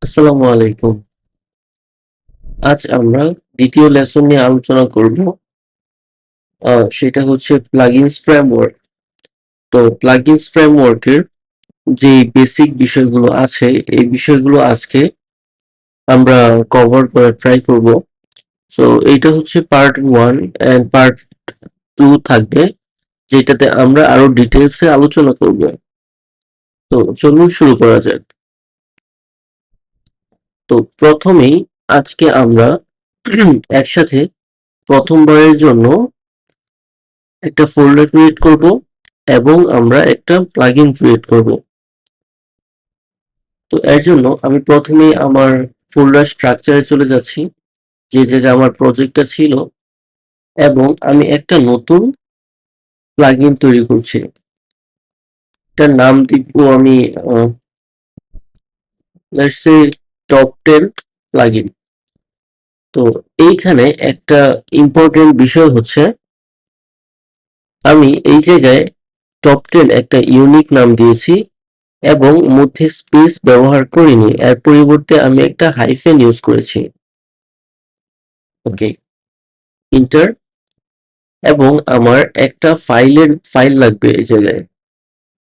আসসালামু আলাইকুম। আজ আমরা দ্বিতীয় লেসন নিয়ে আলোচনা করব। সেটা হচ্ছে প্লাগইনস ফ্রেমওয়ার্ক। তো প্লাগইনস ফ্রেমওয়ার্কের যে বেসিক বিষয়গুলো আছে, এই বিষয়গুলো আজকে আমরা কভার করার ট্রাই করব। সো এইটা হচ্ছে পার্ট 1 এন্ড পার্ট 2 থাকবে, যেটাতে আমরা আরো ডিটেইলসে আলোচনা করব। তো চলুন শুরু করা যাক। তো প্রথমেই আজকে আমরা একসাথে প্রথমবারের জন্য একটা ফোল্ডার ক্রিয়েট করব এবং আমরা একটা প্লাগইন ক্রিয়েট করব। তো এর জন্য আমি প্রথমেই আমার ফোল্ডার স্ট্রাকচারে চলে যাচ্ছি, যে জায়গায় আমার প্রজেক্টটা ছিল, এবং আমি একটা নতুন প্লাগইন তৈরি করছি। এটার নাম দিব আমি লেটস সে টপ 10 প্লাগইন। তো এইখানে একটা ইম্পর্টেন্ট বিষয় হচ্ছে, আমি এই জায়গায় টপ 10 একটা ইউনিক নাম দিয়েছি এবং মধ্যে স্পেস ব্যবহার করিনি, এর পরিবর্তে আমি একটা হাইফেন ইউজ করেছি। ওকে, ইন্টার। এবং আমার একটা ফাইল লাগবে এই জায়গায়,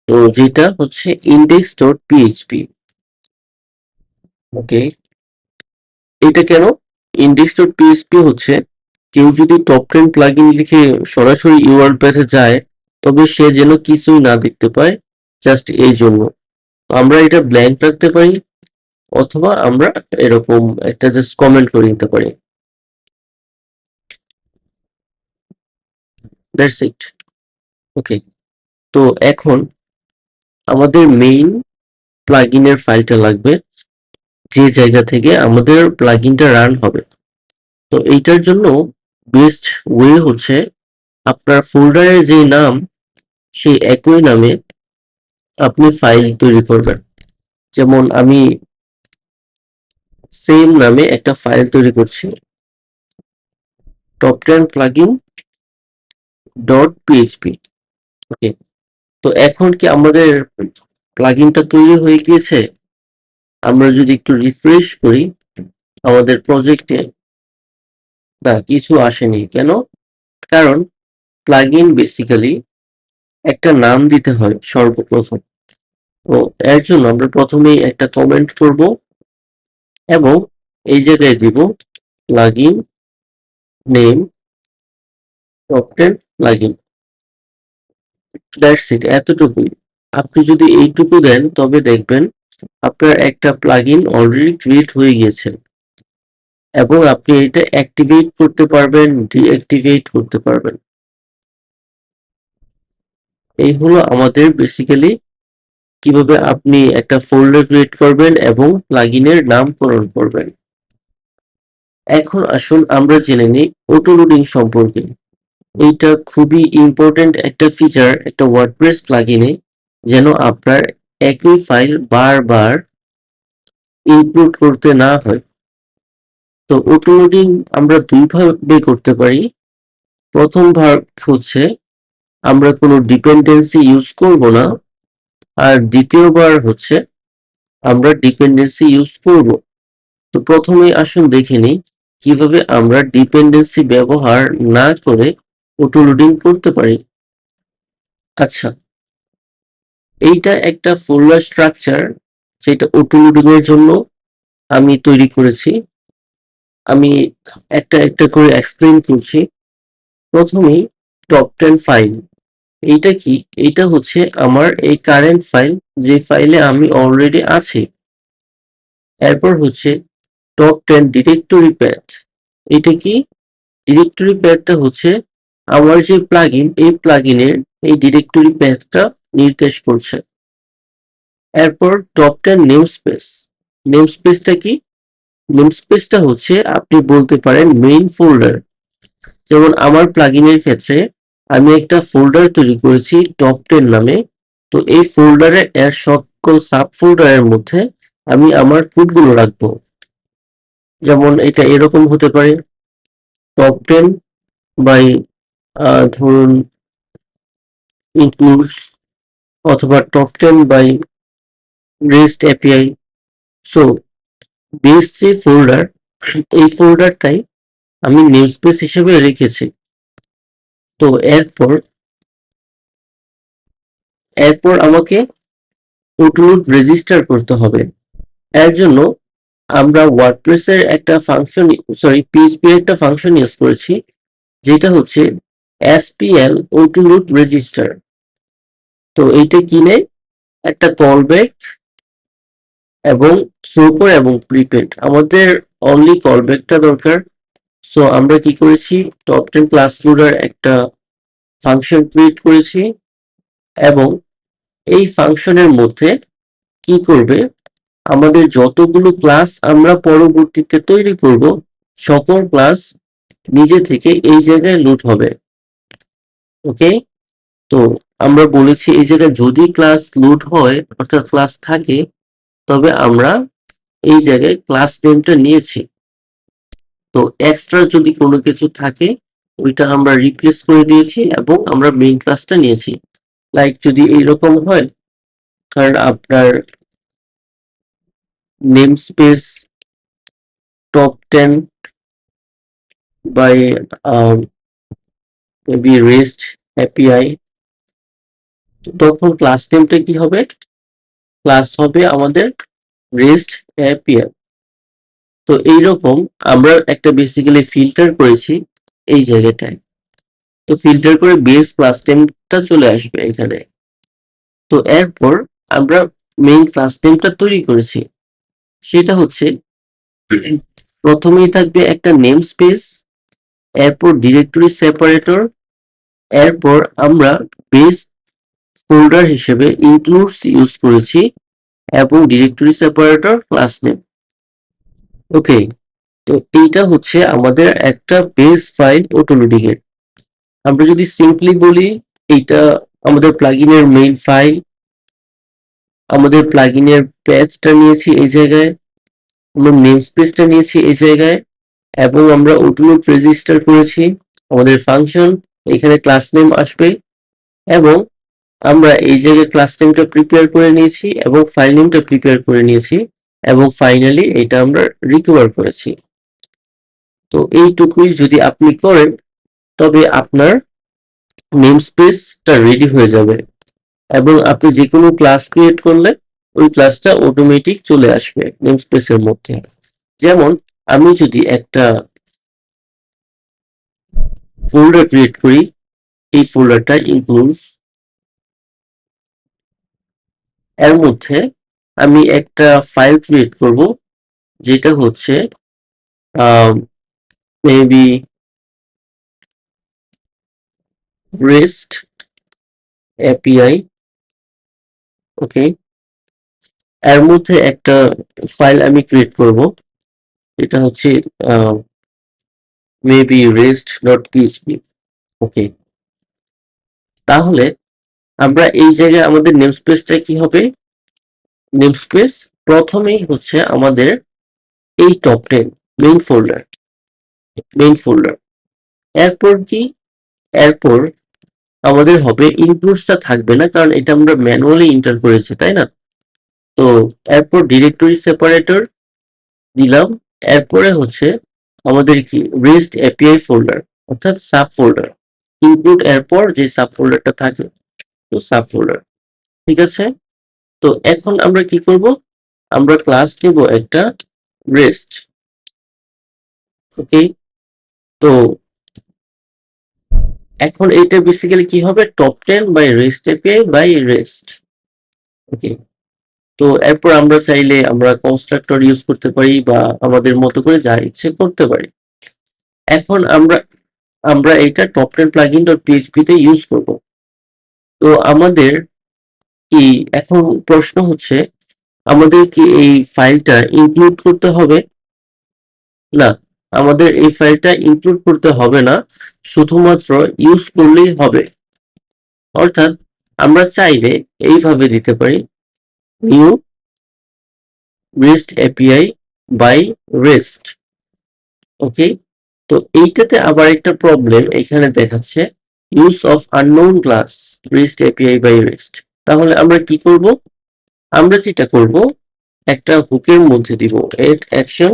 তো যেটা হচ্ছে index.php। ওকে, এটা কেন? index.php হচ্ছে, কেউ যদি টপ 10 প্লাগইন লিখে সরাসরি ইউআরএল পেজে যায়, তবে সে যেন কিছুই না দেখতে পায়, জাস্ট এই জন্য। আমরা এটা ব্ল্যাঙ্ক রাখতে পারি, অথবা আমরা এরকম একটা জাস্ট কমেন্ট করে নিতে পারি। That's it. ওকে, তো এখন আমাদের মেইন প্লাগইনের ফাইলটা লাগবে, যে জায়গা থেকে আমাদের প্লাগইনটা রান হবে। তো এইটার জন্য বেস্ট ওয়ে হচ্ছে, আপনার ফোল্ডারের যে নাম, সেই একই নামে আপনি ফাইল তৈরি করবেন। যেমন আমি সেম নামে একটা ফাইল তৈরি করছি, টপ 10 প্লাগইন ডট পিএইচপি। ওকে, তো এখন কি আমাদের প্লাগইনটা তৈরি হয়ে গিয়েছে? আমরা যদি একটু রিফ্রেশ করি আমাদের প্রজেক্টে, না, কিছু আসেনি। কেন? কারণ প্লাগইন বেসিক্যালি একটা নাম দিতে হয় সর্বপ্রথম। তো এর জন্য আমরা প্রথমেই একটা কমেন্ট করব এবং এই জায়গায় দিব plugin name top 10 plugin. That's it, এতটুকুই। আপনি যদি এইটুকু দেন, তবে দেখবেন আপনার একটা প্লাগইন অলরেডি ক্রিয়েট হয়ে গিয়েছে, এবং আপনি এটা অ্যাক্টিভেট করতে পারবেন, ডিঅ্যাক্টিভেট করতে পারবেন। এই হলো আমাদের বেসিক্যালি কিভাবে আপনি একটা ফোল্ডার ক্রিয়েট করবেন এবং প্লাগইনের নামকরণ করবেন। এখন আসুন আমরা জেনে নিই অটো লোডিং সম্পর্কে। এইটা খুবই ইম্পর্টেন্ট একটা ফিচার একটা ওয়ার্ডপ্রেস প্লাগইনে, যেন আপনার একই ফাইল বারবার ইনক্লুড করতে না হয়। তো অটো লোডিং আমরা দুই ভাবে করতে পারি। প্রথম ভাগ হচ্ছে, আমরা কোনো ডিপেন্ডেন্সি ইউজ করব না, আর দ্বিতীয়বার হচ্ছে আমরা ডিপেন্ডেন্সি ইউজ করব। তো প্রথমেই আসুন দেখে নিই কিভাবে আমরা ডিপেন্ডেন্সি ব্যবহার না করে অটো লোডিং করতে পারি। আচ্ছা, এইটা একটা ফোল্ডার স্ট্রাকচার, যেটা অটো লোডিং এর জন্য আমি তৈরি করেছি। আমি একটা একটা করে এক্সপ্লেইন করছি। প্রথমেই টপ 10 ফাইল, এইটা কি? এইটা হচ্ছে আমার এই কারেন্ট ফাইল, যে ফাইলে আমি অলরেডি আছি। এরপর হচ্ছে টপ 10 ডিরেক্টরি প্যাথ। এটা কি? ডিরেক্টরি প্যাথটা হচ্ছে আমার যে প্লাগইন, এই প্লাগইনের এই ডিরেক্টরি প্যাথটা নির্দেশ করছে। এরপর টপ 10 নেমস্পেস। নেমস্পেসটা কি? নেমস্পেসটা হচ্ছে, আপনি বলতে পারেন, মেইন ফোল্ডার। যেমন আমার প্লাগইনের ক্ষেত্রে আমি একটা ফোল্ডার তৈরি করেছি টপ 10 নামে। তো এই ফোল্ডারে এর সকল সাব ফোল্ডারের মধ্যে আমি আমার কোডগুলো রাখবো। যেমন এটা এরকম হতে পারে, টপ 10 বাই ধরুন ইনক্লুডস, অথবা top 10 by rest API. So base যে ফোল্ডার, এই ফোল্ডারটাই আমি নেমস্পেস হিসেবে রেখেছি। তো এরপর আমাকে অটোলোড রেজিস্টার করতে হবে। এর জন্য আমরা ওয়ার্ডপ্রেসের একটা ফাংশন, পিএইচপি এর একটা ফাংশন ইউজ করেছি, যেটা হচ্ছে SPL অটোলোড রেজিস্টার। তো এইটা কিনে একটা কলব্যাক এবং থ্রোকর এবং প্রিপেড, আমাদের অনলি কলব্যাকটা দরকার। সো আমরা কি করেছি, টপ 10 ক্লাস লোডার একটা ফাংশন ক্রিয়েট করেছি এবং এই ফাংশনের মধ্যে কি করবে, আমাদের যতগুলো ক্লাস আমরা পরবর্তীতে তৈরি করব সকল ক্লাস নিজে থেকে এই জায়গায় লোড হবে। ওকে, তো আমরা বলেছি এই জায়গায় যদি ক্লাস লোড হয় অর্থাৎ ক্লাস থাকে, তবে আমরা এই জায়গায় ক্লাস নেমটা নিয়েছি। তো এক্সট্রা যদি কোনো কিছু থাকে ওইটা আমরা রিপ্লেস করে দিয়েছি এবং আমরা মেইন ক্লাসটা নিয়েছি। লাইক যদি এইরকম হয়, কারণ আপনার name space top 10 by maybe rest API, তখন ক্লাস নেমটা কি হবে, ক্লাস হবে আমাদের রেস্ট এপিআই। তো এইরকম আমরা একটা বেসিক্যালি ফিল্টার করেছি এই জায়গাটায়। তো ফিল্টার করে বেস ক্লাস নেমটা চলে আসবে এখানে। তো এরপর আমরা মেইন ক্লাস নেমটা তৈরি করেছি, সেটা হচ্ছে প্রথমেই থাকবে একটা নেম স্পেস, এরপর ডিরেক্টরি সেপারেটর, এরপর আমরা বেস ফোল্ডার হিসেবে ইনক্লুডস ইউজ করেছি এবং ডিরেক্টরি সেপারেটর ক্লাস নেম। ওকে, তো এইটা হচ্ছে আমাদের একটা বেস ফাইল অটোলোডিং এর। আমরা যদি সিম্পলি বলি, এইটা আমাদের প্লাগইনের মেইন ফাইল, আমাদের প্লাগইনের প্যাচটা নিয়েছি এই জায়গায়, আমরা নেম স্পেসটা নিয়েছি এই জায়গায়, এবং আমরা অটোলোড রেজিস্টার করেছি আমাদের ফাংশন, এখানে ক্লাস নেম আসবে, এবং আমরা এই জায়গায় ক্লাস নেমটা প্রিপেয়ার করে নিয়েছি এবং ফাইল নেমটা প্রিপেয়ার করে নিয়েছি, এবং ফাইনালি এটা আমরা রিকভার করেছি। তো এইটুকুই যদি আপনি করেন তবে আপনার নেম স্পেসটা রেডি হয়ে যাবে এবং আপনি যে কোনো ক্লাস ক্রিয়েট করলে ওই ক্লাসটা অটোমেটিক চলে আসবে নেম স্পেসের মধ্যে। যেমন আমি যদি একটা ফোল্ডার ক্রিয়েট করি, এই ফোল্ডারটা ইনক্লুডস, এর মধ্যে আমি একটা ফাইল ক্রিয়েট করব যেটা হচ্ছে মেবি রেস্ট এপিআই। ওকে, এর মধ্যে একটা ফাইল আমি ক্রিয়েট করব, এটা হচ্ছে মেবি rest.php। ওকে, তাহলে আমরা এই জায়গায় আমাদের নেমস্পেসটা কি হবে, নেমস্পেস প্রথমেই হচ্ছে আমাদের এই টপ 10 মেইন ফোল্ডার। এরপর কি, এরপর আমাদের হবে ইনক্লুডসটা থাকবে না, কারণ এটা আমরা ম্যানুয়ালি এন্টার করেছি, তাই না। তো এরপর ডিরেক্টরি সেপারেটর দিলাম, এরপরে হচ্ছে আমাদের কি রেস্ট এপিআই ফোল্ডার অর্থাৎ সাব ফোল্ডার, ইনক্লুড এরপর যে সাব ফোল্ডারটা থাকে, তো সাব ফোল্ডার। ঠিক আছে, তো এখন আমরা কি করব, আমরা ক্লাস নেব একটা রেস্ট। ওকে, তো এখন এটা বেসিক্যালি কি হবে, top 10 by rest API by rest. Okay, তো এরপর আমরা চাইলে আমরা কনস্ট্রাক্টর ইউজ করতে পারি বা আমাদের মতো করে যা ইচ্ছে করতে পারি। এখন আমরা আমরা এটা টপ 10 প্লাগইন ডট পিএইচপি তে ইউজ করব। তো আমাদের কি এখন প্রশ্ন হচ্ছে, আমাদের কি এই ফাইলটা ইনক্লুড করতে হবে? না, আমাদের এই ফাইলটা ইনক্লুড করতে হবে না, শুধুমাত্র ইউজ করলেই হবে। অর্থাৎ আমরা চাইলে এইভাবে দিতে পারি, new rest API by rest. Okay, তো এইটাতে আবার একটা প্রবলেম এখানে দেখাচ্ছে, use of unknown class rest API by rest. তাহলে আমরা কি করব, আমরা যেটা করব একটা হুকের মধ্যে দিব add action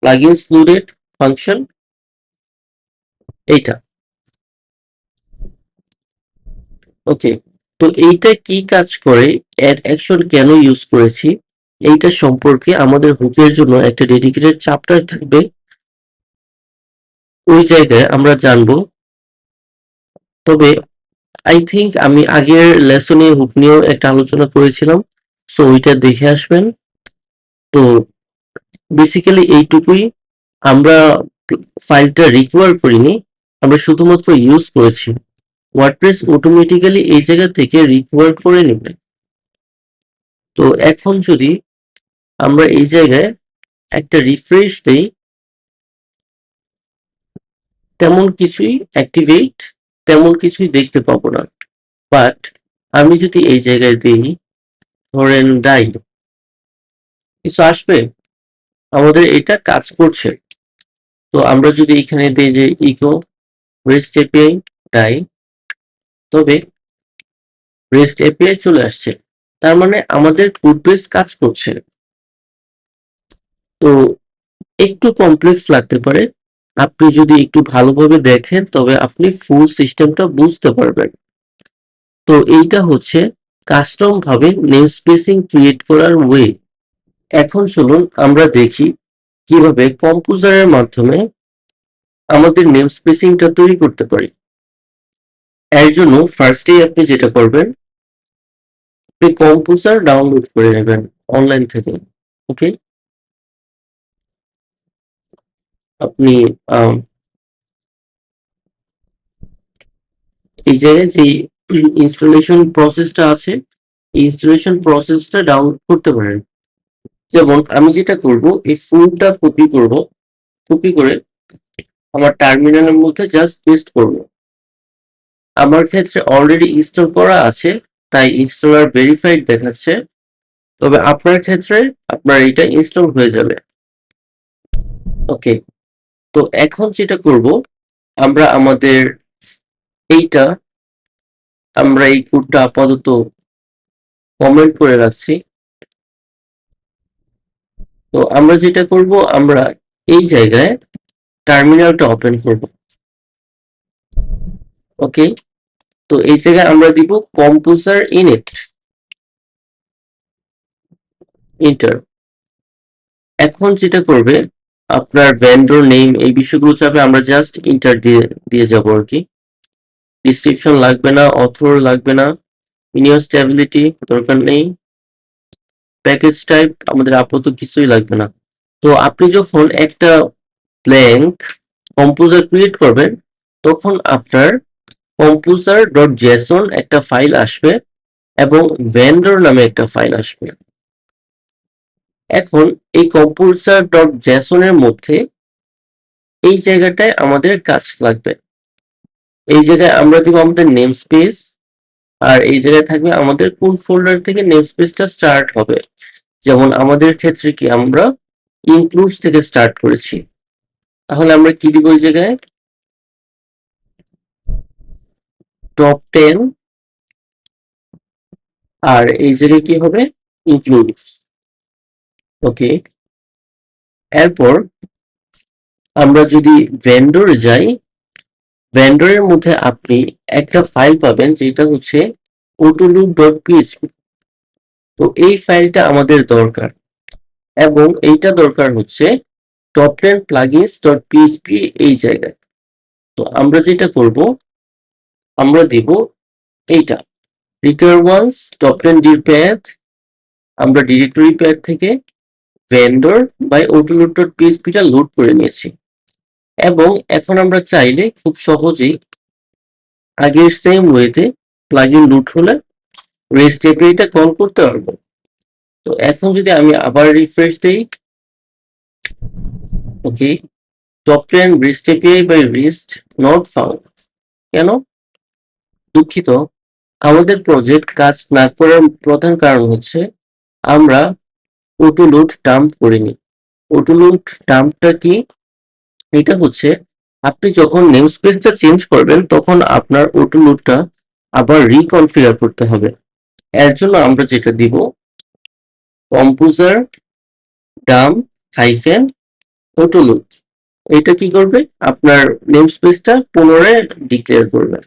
plugins loaded function, এইটা। ওকে, তো এইটা কি কাজ করে, অ্যাড অ্যাকশন কেন ইউজ করেছি, এইটা সম্পর্কে আমাদের হুকের জন্য একটা ডেডিকেটেড চ্যাপ্টার থাকবে, ওই জায়গায় আমরা জানবো। তবে আই থিঙ্ক আমি আগের লেসনে হুক নিয়েও একটা আলোচনা করেছিলাম, সো ওইটা দেখে আসবেন। তো বেসিক্যালি এইটুকুই, আমরা ফাইলটা রিকোয়ার করিনি, আমরা শুধুমাত্র ইউজ করেছি। ওয়ার্ডপ্রেস অটোমেটিক্যালি এই জায়গা থেকে রিকোয়ার করে নেবে। তো এখন যদি আমরা এই জায়গায় একটা রিফ্রেশ দেই, তেমন কিছুই অ্যাক্টিভেট, তেমন কিছুই দেখতে পাবো না। বাট আমি যদি এই জায়গায় দিই ধরেন ডাই, কিছু আসবে, আমাদের এটা কাজ করছে। তো আমরা যদি এখানে দিই যে ইকো রেস্ট এপিআই ডাই, তবে রেস্ট এপিআই চলে আসছে, তার মানে আমাদের কোড বেস কাজ করছে। তো একটু কমপ্লেক্স লাগতে পারে, আপনি যদি একটু ভালোভাবে দেখেন তবে আপনি ফুল সিস্টেমটা বুঝতে পারবেন। তো এইটা হচ্ছে কাস্টম ভাবে নেম স্পেসিং ক্রিয়েট করার ওয়ে। এখন শুনুন আমরা দেখি কিভাবে কম্পোজারের মাধ্যমে আমাদের নেম স্পেসিংটা তৈরি করতে পারি। এর জন্য ফার্স্টেই আপনি যেটা করবেন, আপনি কম্পোজার ডাউনলোড করে নেবেন অনলাইন থেকে। ওকে, আপনি এই জায়গায় যে ইনস্টলেশন প্রসেসটা আছে, এই ইনস্টলেশন প্রসেসটা ডাউনলোড করতে পারেন। যেমন আমি যেটা করব, এই ফুলটা কপি করব, কপি করে আমার টার্মিনালের মধ্যে জাস্ট পেস্ট করব। আমার ক্ষেত্রে অলরেডি ইনস্টল করা আছে, তাই ইনস্টলার ভেরিফাইড দেখাচ্ছে। তবে আপনার ক্ষেত্রে আপনার এটা ইনস্টল হয়ে যাবে। ওকে, তো এখন যেটা করব, আমরা আমাদের এইটা, আমরা এই কোডটা আপাতত কমেন্ট করে রাখছি। তো আমরা যেটা করব, আমরা এই জায়গায় টার্মিনালটা ওপেন করব। ওকে, তো এই জায়গায় আমরা দিব কম্পোজার ইনিট, এন্টার। এখন যেটা করবে, আপনার ভেন্ডর নেম এই বিষয়গুলো চাপে আমরা জাস্ট ইন্টার দিয়ে দিয়ে যাব আর কি। ডিসক্রিপশন লাগবে না, অথর লাগবে না, মিনিমাম স্টেবিলিটি দরকার নেই, প্যাকেজ টাইপ আমাদের আপাতত কিছুই লাগবে না। তো আপনি যখন একটা ব্ল্যাঙ্ক কম্পোজার ক্রিয়েট করবেন, তখন আপনার কম্পোজার ডট জেসন একটা ফাইল আসবে এবং ভেন্ডর নামে একটা ফাইল আসবে। এখন এই কম্পোজার ডট জেসনের মধ্যে এই জায়গাটায় আমাদের কাজ লাগবে। এই জায়গায় আমরা দিব আমাদের নেম স্পেস, আর এই জায়গায় থাকবে আমাদের কোন ফোল্ডার থেকে নেম স্পেসটা স্টার্ট হবে। যেমন আমাদের ক্ষেত্রে কি আমরা ইনক্লুডস থেকে স্টার্ট করেছি, তাহলে আমরা কি দিব এই জায়গায় টপ 10, আর এই জায়গায় কি হবে ইনক্লুডস। ওকে, এরপর আমরা যদি ভেন্ডর যাই, ভেন্ডরের মধ্যে আপনি একটা ফাইল পাবেন যেটা হচ্ছে autoloop.php। তো এই ফাইলটা আমাদের দরকার, এবং এইটা দরকার হচ্ছে top10 plugins.php এই জায়গায়। তো আমরা যেটা করব, আমরা দেব এইটা require once top10 dir path, আমরা ডিরেক্টরি প্যাথ থেকে vendor by autoload.php টা লোড করে নিয়েছি। এবং এখন আমরা চাইলে খুব সহজেই আগের সেম ওয়েতে প্লাগইন লুট হলে রেস্ট এপিআইটা কল করতে পারবো। তো এখন যদি আমি আবার রিফ্রেশ দেই, okay, top 10 rest API by rest not found. কেন? দুঃখিত, আমাদের প্রজেক্ট কাজ না করার প্রধান কারণ হচ্ছে আমরা অটোলোড ডাম্প করিনি। অটোলোড ডাম্পটা কি? এটা হচ্ছে আপনি যখন নেম স্পেসটা চেঞ্জ করবেন তখন আপনার অটোলোডটা আবার রিকনফিগার করতে হবে। এর জন্য আমরা যেটা দিব, কম্পোজার ডাম হাইফেন অটোলোড, এটা কি করবে আপনার নেম স্পেসটা পুনরায় ডিক্লেয়ার করবে।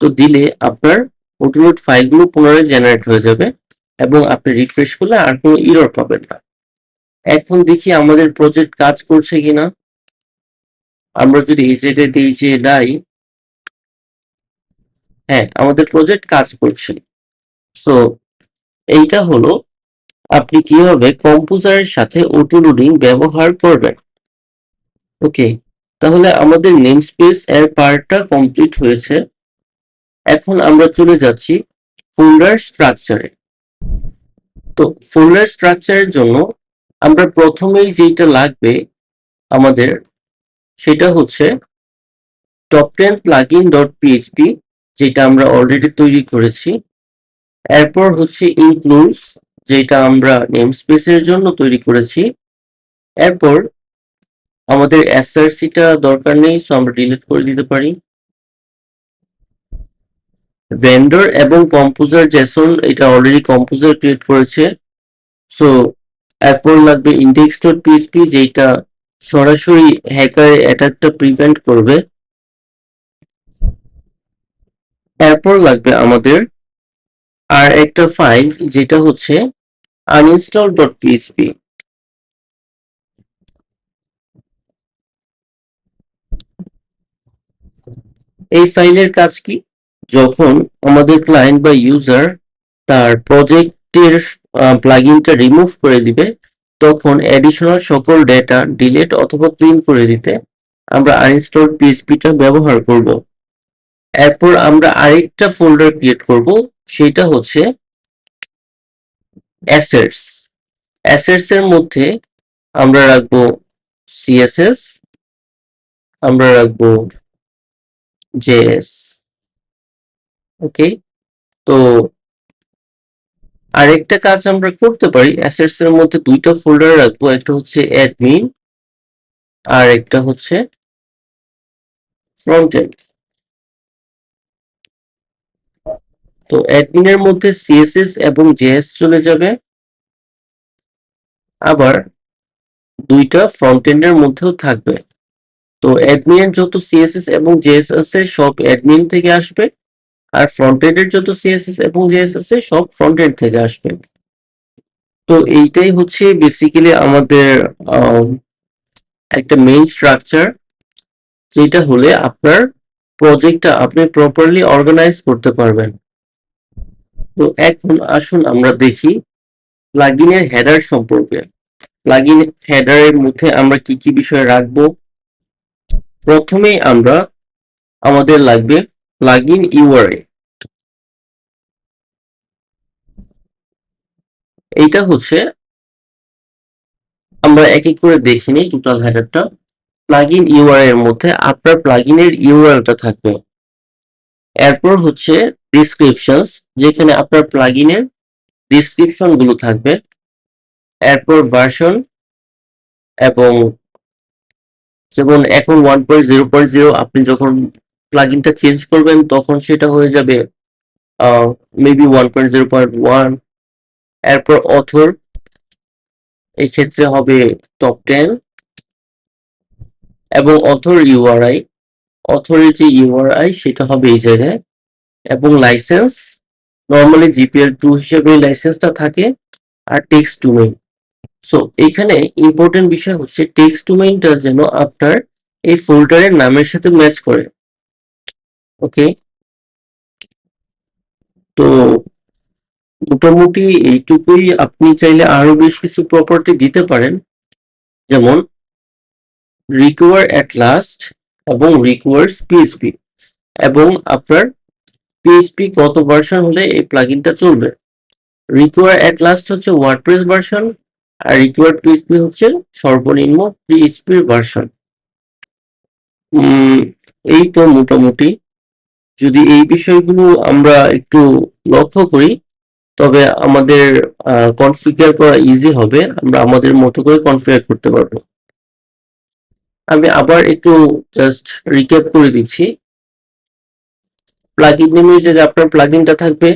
তো দিলে আপনার অটোলোড ফাইলগুলো পুনরায় জেনারেট হয়ে যাবে এবং আপনি রিফ্রেশ করলে আর কোনো এরর পাবেন না। এখন দেখি আমাদের প্রজেক্ট কাজ করছে কিনা। আমরা যদি এই জায়গায় দিই যে নাই, হ্যাঁ আমাদের প্রজেক্ট কাজ করছে। সো এইটা হলো আপনি কিভাবে কম্পোজারের সাথে অটো লোডিং ব্যবহার করবেন। ওকে, তাহলে আমাদের নেম স্পেস এর পার্টটা কমপ্লিট হয়েছে। এখন আমরা চলে যাচ্ছি ফোল্ডার স্ট্রাকচারে। তো ফোল্ডার স্ট্রাকচারের জন্য আমরা প্রথমেই যেটা লাগবে আমাদের সেটা হচ্ছে top10 plugin.php, যেটা আমরা অলরেডি তৈরি করেছি। এরপর হচ্ছে ইনক্লুডস, যেটা আমরা নেমস্পেসের জন্য তৈরি করেছি। এরপর আমাদের এসআরসিটা দরকার নেই, সো আমরা ডিলিট করে দিতে পারি। ভেন্ডর এবং কম্পোজার জেসন, এটা অলরেডি কম্পোজার ক্রিয়েট করেছে। সো এরপর লাগবে index.php, যেটা সরাসরি হ্যাকার অ্যাটাকটা প্রিভেন্ট করবে। এরপর লাগবে আমাদের আর একটা ফাইল, যেটা হচ্ছে uninstall.php। এই ফাইলের কাজ কি? যখন আমাদের ক্লায়েন্ট বা ইউজার তার প্রজেক্টের প্লাগইনটা রিমুভ করে দিবে, তখন অ্যাডিশনাল সকল ডেটা ডিলিট অথবা ক্লিন করে দিতে আমরা আনইনস্টল পিএইচপিটা ব্যবহার করব। এরপর আমরা আরেকটা ফোল্ডার ক্রিয়েট করব, সেটা হচ্ছে অ্যাসেটস। অ্যাসেটস এর মধ্যে আমরা রাখবো সিএসএস, আমরা রাখবো জেএস। ওকে, তো আরেকটা কাজ আমরা করতে পারি, অ্যাসেটস এর মধ্যে দুইটা ফোল্ডার রাখবো, একটা হচ্ছে অ্যাডমিন আর একটা হচ্ছে ফ্রন্ট এন্ড। তো অ্যাডমিন এর মধ্যে সিএসএস এবং জেএস চলে যাবে, আবার দুইটা ফ্রন্ট এন্ড এর মধ্যেও থাকবে। তো অ্যাডমিন এর যত সিএসএস এবং জেএস আছে সব অ্যাডমিন থেকে আসবে, আর ফ্রন্ট এন্ড এর যত সিএসএস এবং জেএস আছে সব ফ্রন্ট এন্ড থেকে আসবে। তো এইটাই হচ্ছে বেসিক্যালি আমাদের একটা মেইন স্ট্রাকচার, যেটা হলে আপনার প্রজেক্টটা আপনি প্রপারলি অর্গানাইজ করতে পারবেন। তো এখন আসুন আমরা দেখি প্লাগইনের হেডার সম্পর্কে। প্লাগইন হেডারের মধ্যে আমরা কি কি বিষয় রাখবো। প্রথমেই আমাদের লাগবে প্লাগইন ইউআরএল। এইটা হচ্ছে আমরা এক এক করে দেখে নিই টোটাল হেডারটা। প্লাগইন ইউআরএল এর মধ্যে আপনার প্লাগইনের ইউআরএলটা থাকবে। এরপর হচ্ছে ডিসক্রিপশনস, যেখানে আপনার প্লাগইনের ডিসক্রিপশন গুলো থাকবে। এরপর ভার্সন, এবং যেমন এখন 1.0.0, আপনি যখন প্লাগইনটা চেঞ্জ করবেন তখন সেটা হয়ে যাবে মেবি 1.0.1। এরপর অথর, এই ক্ষেত্রে হবে top10, এবং অথর ইউআরআই, অথরের যে ইউআরআই সেটা হবে এই জায়গায়। এবং লাইসেন্স, নর্মালি জিপিএল2 হিসেবে লাইসেন্সটা থাকে, আর টেক্সট ডোমেইন। সো এখানে ইম্পর্টেন্ট বিষয় হচ্ছে টেক্সট ডোমেইনটা যেন আপনার এই ফোল্ডারের নামের সাথে ম্যাচ করে। ওকে, তো মোটামুটি এইটুকুই। আপনি চাইলে আরো বেশ কিছু প্রপার্টি দিতে পারেন, যেমন রিকোয়ার এট লাস্ট এবং রিকোয়ার্স পিএইচপি, এবং আপনার পিএইচপি কত ভার্সন হলে এই প্লাগইনটা চলবে। রিকোয়ার এট লাস্ট হচ্ছে ওয়ার্ডপ্রেস ভার্সন, আর রিকোয়ার্ড পিএইচপি হচ্ছে সর্বনিম্ন পিএইচপির ভার্সন। এই তো মোটামুটি। যদি এই বিষয়গুলো আমরা একটু লক্ষ্য করি, তবে আমাদের কনফিগার করা ইজি হবে, আমরা আমাদের মতো করে কনফিগার করতে পারবো। আমি আবার একটু জাস্ট রিক্যাপ করে দিচ্ছি। প্লাগইন নেমের জায়গায় আপনার প্লাগইনটা থাকবে,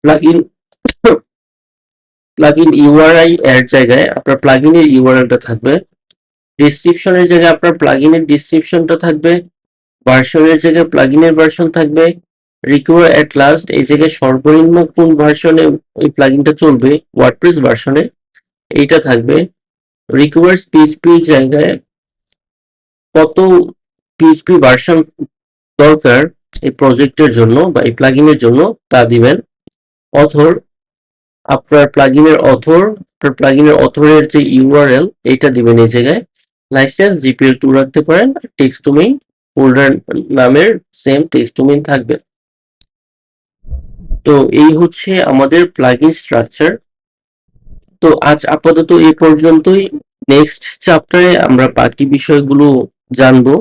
প্লাগইন প্লাগইন ইউআরআই এর জায়গায় আপনার প্লাগইনের ইউআরএলটা থাকবে, ডেসক্রিপশনের জায়গায় আপনার প্লাগইনের ডেসক্রিপশনটা থাকবে, ভার্সনের জায়গায় প্লাগইনের ভার্সন থাকবে, রিকভার এট লাস্ট এই জায়গায় সর্বনিম্ন কোন ভার্সনে ওই প্লাগইনটা চলবে ওয়ার্ডপ্রেস ভার্সনে এইটা থাকবে, রিকভার পিএইচপি জায়গায় কত পিএইচপি ভার্সন দরকার এই প্রজেক্টের জন্য বা এই প্লাগইনের জন্য তা দিবেন। অথর আপনার প্লাগইনের অথর, আপনার প্লাগইনের অথরের যে ইউআরএল এইটা দিবেন এই জায়গায়, লাইসেন্স জিপিএল2 রাখতে পারেন, টেক্সট টু মেইন ফোল্ডার নামের সেম টেক্সট টু মেইন থাকবে। তো এই হচ্ছে আমাদের প্লাগইন স্ট্রাকচার। তো আজ আপাতত এই পর্যন্তই, নেক্সট চ্যাপ্টারে আমরা বাকি বিষয়গুলো জানবো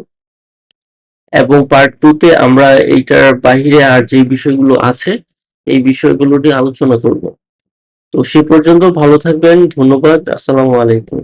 এবং পার্ট 2 তে আমরা এইটার বাহিরে আর যে বিষয়গুলো আছে এই বিষয়গুলো নিয়ে আলোচনা করব। তো সে পর্যন্ত ভালো থাকবেন, ধন্যবাদ, আসসালামু আলাইকুম।